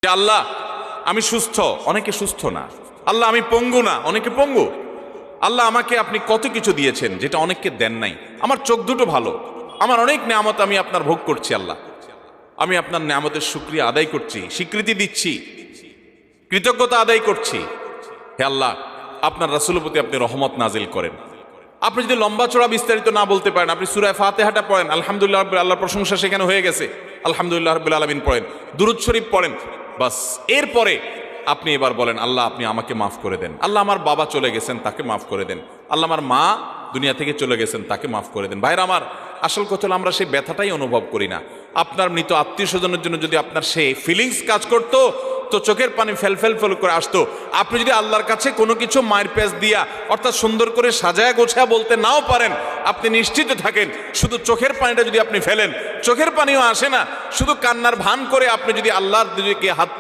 যে আল্লাহ আমি সুস্থ, অনেকে সুস্থ না। আল্লাহ আমি পঙ্গু না, অনেকে পঙ্গু। আল্লাহ আমাকে আপনি কত কিছু দিয়েছেন যেটা অনেককে দেন নাই। আমার চোখ দুটো ভালো, আমার অনেক নেয়ামত আমি আপনার ভোগ করছি। আল্লাহ আমি আপনার নেয়ামতের শুকরিয়া আদায় করছি, স্বীকৃতি দিচ্ছি, কৃতজ্ঞতা আদায় করছি। হে আল্লাহ, আপনার রাসূলের প্রতি আপনি রহমত নাজিল করেন। আপনি যদি লম্বা চড়া বিস্তারিত না বলতে পারেন, আপনি সূরা ফাতিহাটা পড়েন, আলহামদুলিল্লাহ রাব্বিল, আল্লাহর প্রশংসা সেখানে হয়ে গেছে, আলহামদুলিল্লাহ রাব্বিল আলামিন পড়েন, দুরূদ শরীফ পড়েন, বাস। এরপরে আপনি এবার বলেন আল্লাহ আপনি আমাকে মাফ করে দেন। আল্লাহ আমার বাবা চলে গেছেন, তাকে মাফ করে দেন। আল্লাহ আমার মা দুনিয়া থেকে চলে গেছেন, তাকে মাফ করে দেন। ভাইরা আমার, আসল কথা হলো আমরা সেই ব্যথাটাই অনুভব করি না। আপনার মৃত আত্মীয় স্বজনের জন্য যদি আপনার সেই ফিলিংস কাজ করতো তো চোখের পানি ফেল ফেল ফেল করে আসতো। আপনি যদি আল্লাহর কাছে কোনো কিছু মায়ের পেঁচ দিয়া অর্থাৎ সুন্দর করে সাজায়া গোছায়া বলতে নাও পারেন, আপনি নিশ্চিত থাকেন শুধু চোখের পানিটা যদি আপনি ফেলেন, চোখের পানিও আসে না, শুধু কান্নার ভান করে আপনি যদি আল্লাহর দিকে হাত